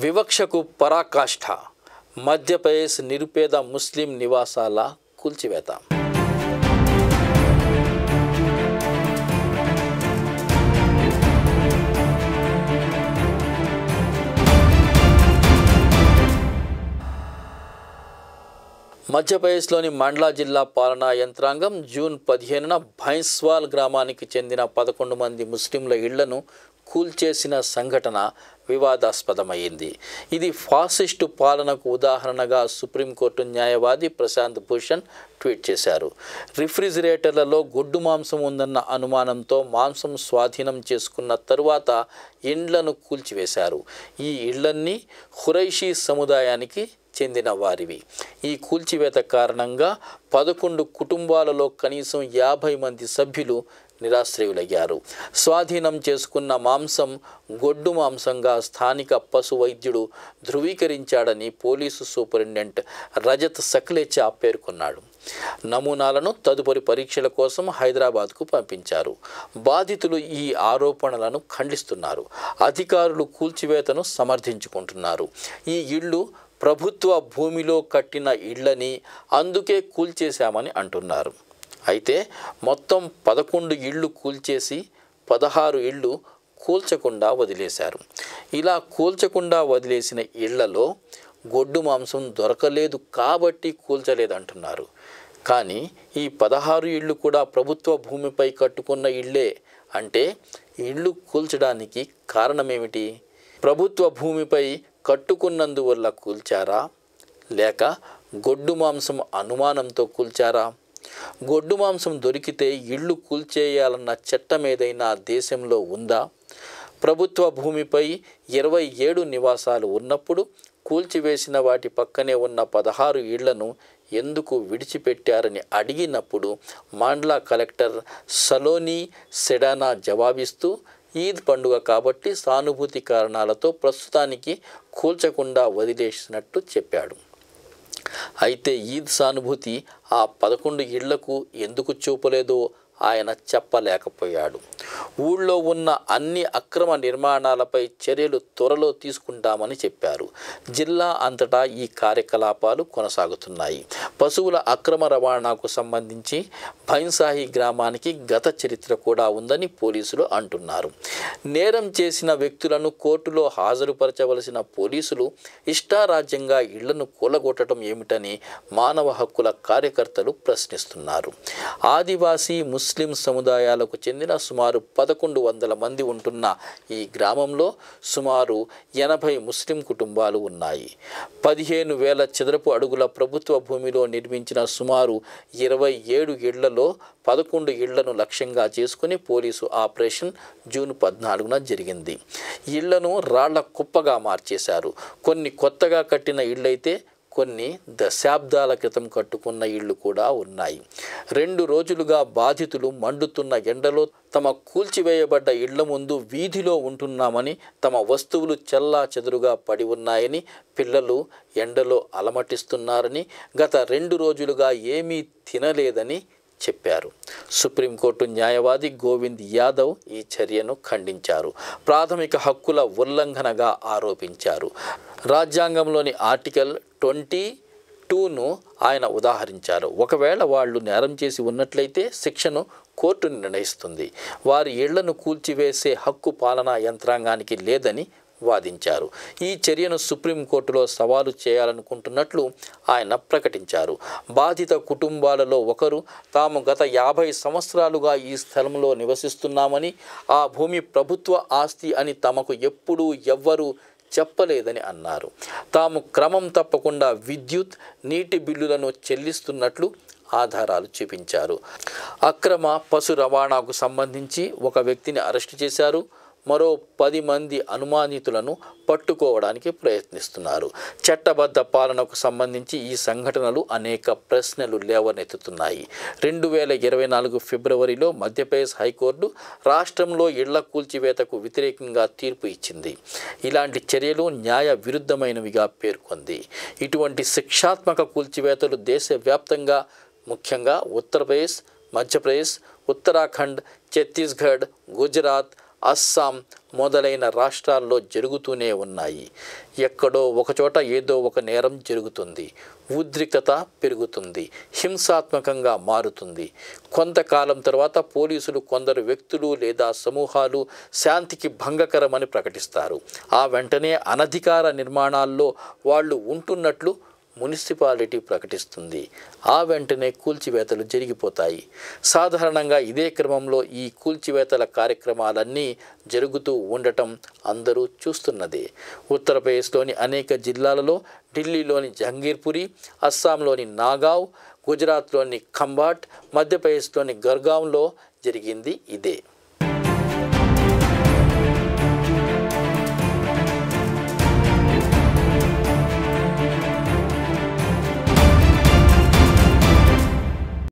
వివక్షకు పరాకాష్ఠ మధ్యప్రదేశ్ నిరుపేద ముస్లిం నివాసాల కూల్చివేత. మధ్యప్రదేశ్లోని మండ్లా జిల్లా పాలనా యంత్రాంగం జూన్ 15న భైంస్వాల్ గ్రామానికి చెందిన 11 మంది ముస్లింల ఇళ్లను కూల్చేసిన సంఘటన వివాదాస్పదమైంది. ఇది ఫాసిస్టు పాలనకు ఉదాహరణగా సుప్రీంకోర్టు న్యాయవాది ప్రశాంత్ భూషణ్ ట్వీట్ చేశారు. రిఫ్రిజిరేటర్లలో గొడ్డు మాంసం ఉందన్న అనుమానంతో మాంసం స్వాధీనం చేసుకున్న తరువాత ఇండ్లను కూల్చివేశారు. ఈ ఇళ్లన్నీ ఖురైషీ సముదాయానికి చెందిన వారివి. ఈ కూల్చివేత కారణంగా 11 కుటుంబాలలో కనీసం 50 మంది సభ్యులు నిరాశ్రయులయ్యారు. స్వాధీనం చేసుకున్న మాంసం గొడ్డు మాంసంగా స్థానిక పశు వైద్యుడు ధృవీకరించాడని పోలీసు సూపరింటెండెంట్ రజత్ సక్లేచా పేర్కొన్నాడు. నమూనాలను తదుపరి పరీక్షల కోసం హైదరాబాద్కు పంపించారు. బాధితులు ఈ ఆరోపణలను ఖండిస్తున్నారు. అధికారులు కూల్చివేతను సమర్థించుకుంటున్నారు. ఈ ఇళ్లు ప్రభుత్వ భూమిలో కట్టిన ఇళ్లని, అందుకే కూల్చేశామని అంటున్నారు. అయితే మొత్తం 11 ఇళ్ళు కూల్చేసి 16 ఇళ్ళు కూల్చకుండా వదిలేశారు. ఇలా కూల్చకుండా వదిలేసిన ఇళ్లలో గొడ్డు మాంసం దొరకలేదు కాబట్టి కూల్చలేదంటున్నారు. కానీ ఈ 16 ఇళ్ళు కూడా ప్రభుత్వ భూమిపై కట్టుకున్న ఇళ్లే. అంటే ఇళ్ళు కూల్చడానికి కారణమేమిటి? ప్రభుత్వ భూమిపై కట్టుకున్నందువల్ల కూల్చారా, లేక గొడ్డు మాంసం అనుమానంతో కూల్చారా? గొడ్డు మాంసం దొరికితే ఇళ్ళు కూల్చేయాలన్న చట్టం ఏదైనా దేశంలో ఉందా? ప్రభుత్వ భూమిపై 27 నివాసాలు ఉన్నప్పుడు కూల్చివేసిన వాటి పక్కనే ఉన్న 16 ఇళ్లను ఎందుకు విడిచిపెట్టారని అడిగినప్పుడు మాండ్లా కలెక్టర్ సలోని సెడానా జవాబిస్తూ ఈద్ పండుగ కాబట్టి సానుభూతి కారణాలతో ప్రస్తుతానికి కూల్చకుండా వదిలేసినట్టు చెప్పాడు. అయితే ఈద్ సానుభూతి ఆ 11 ఇళ్లకు ఎందుకు చూపలేదో ఆయన చెప్పలేకపోయాడు. ఊళ్ళో ఉన్న అన్ని అక్రమ నిర్మాణాలపై చర్యలు త్వరలో తీసుకుంటామని చెప్పారు. జిల్లా అంతటా ఈ కార్యకలాపాలు కొనసాగుతున్నాయి. పశువుల అక్రమ రవాణాకు సంబంధించి భైంసాహి గ్రామానికి గత చరిత్ర కూడా ఉందని పోలీసులు అంటున్నారు. నేరం చేసిన వ్యక్తులను కోర్టులో హాజరుపరచవలసిన పోలీసులు ఇష్టారాజ్యంగా ఇళ్లను కూలగొట్టడం ఏమిటని మానవ హక్కుల కార్యకర్తలు ప్రశ్నిస్తున్నారు. ఆదివాసీ ముస్లిం సముదాయాలకు చెందిన సుమారు 1100 మంది ఉంటున్న ఈ గ్రామంలో సుమారు 80 ముస్లిం కుటుంబాలు ఉన్నాయి. 15,000 చదరపు అడుగుల ప్రభుత్వ భూమిలో నిర్మించిన సుమారు 27 ఇళ్లలో 11 ఇళ్లను లక్ష్యంగా చేసుకుని పోలీసు ఆపరేషన్ జూన్ 14న జరిగింది. ఇళ్లను రాళ్ల కుప్పగా మార్చేశారు. కొన్ని కొత్తగా కట్టిన ఇళ్లైతే కొన్ని దశాబ్దాల క్రితం కట్టుకున్న ఇళ్ళు కూడా ఉన్నాయి. 2 రోజులుగా బాధితులు మండుతున్న ఎండలో తమ కూల్చివేయబడ్డ ఇళ్ల ముందు వీధిలో ఉంటున్నామని, తమ వస్తువులు చెల్లా చెదురుగా పడి ఉన్నాయని, పిల్లలు ఎండలో అలమటిస్తున్నారని, గత 2 రోజులుగా ఏమీ తినలేదని చెప్పారు. సుప్రీంకోర్టు న్యాయవాది గోవింద్ యాదవ్ ఈ చర్యను ఖండించారు. ప్రాథమిక హక్కుల ఉల్లంఘనగా ఆరోపించారు. రాజ్యాంగంలోని ఆర్టికల్ 22ను ఆయన ఉదాహరించారు. ఒకవేళ వాళ్ళు నేరం చేసి ఉన్నట్లయితే శిక్షను కోర్టు నిర్ణయిస్తుంది. వారి ఇళ్లను కూల్చివేసే హక్కు పాలనా యంత్రాంగానికి లేదని వాదించారు. ఈ చర్యను సుప్రీంకోర్టులో సవాలు చేయాలనుకుంటున్నట్లు ఆయన ప్రకటించారు. బాధిత కుటుంబాలలో ఒకరు తాము గత 50 సంవత్సరాలుగా ఈ స్థలంలో నివసిస్తున్నామని, ఆ భూమి ప్రభుత్వ ఆస్తి అని తమకు ఎప్పుడూ ఎవ్వరూ చెప్పలేదని అన్నారు. తాము క్రమం తప్పకుండా విద్యుత్, నీటి బిల్లులను చెల్లిస్తున్నట్లు ఆధారాలు చూపించారు. అక్రమ పశు రవాణాకు సంబంధించి ఒక వ్యక్తిని అరెస్టు చేశారు. మరో 10 మంది అనుమానితులను పట్టుకోవడానికి ప్రయత్నిస్తున్నారు. చట్టబద్ధ పాలనకు సంబంధించి ఈ సంఘటనలు అనేక ప్రశ్నలు లేవనెత్తుతున్నాయి. 2024 ఫిబ్రవరిలో మధ్యప్రదేశ్ హైకోర్టు రాష్ట్రంలో ఇళ్ల కూల్చివేతకు వ్యతిరేకంగా తీర్పు ఇచ్చింది. ఇలాంటి చర్యలు న్యాయ విరుద్ధమైనవిగా పేర్కొంది. ఇటువంటి శిక్షాత్మక కూల్చివేతలు దేశవ్యాప్తంగా, ముఖ్యంగా ఉత్తరప్రదేశ్, మధ్యప్రదేశ్, ఉత్తరాఖండ్, ఛత్తీస్గఢ్, గుజరాత్, అస్సాం మొదలైన రాష్ట్రాల్లో జరుగుతూనే ఉన్నాయి. ఎక్కడో ఒకచోట ఏదో ఒక నేరం జరుగుతుంది, ఉద్రిక్తత పెరుగుతుంది, హింసాత్మకంగా మారుతుంది. కొంతకాలం తర్వాత పోలీసులు కొందరు వ్యక్తులు లేదా సమూహాలు శాంతికి భంగకరమని ప్రకటిస్తారు. ఆ వెంటనే అనధికార నిర్మాణాల్లో వాళ్ళు ఉంటున్నట్లు మున్సిపాలిటీ ప్రకటిస్తుంది. ఆ వెంటనే కూల్చివేతలు జరిగిపోతాయి. సాధారణంగా ఇదే క్రమంలో ఈ కూల్చివేతల కార్యక్రమాలన్నీ జరుగుతూ ఉండటం అందరూ చూస్తున్నదే. ఉత్తరప్రదేశ్లోని అనేక జిల్లాలలో, ఢిల్లీలోని జహంగీర్పురి, అస్సాంలోని నాగావ్, గుజరాత్లోని ఖంబాట్, మధ్యప్రదేశ్లోని గర్గావ్లో జరిగింది ఇదే.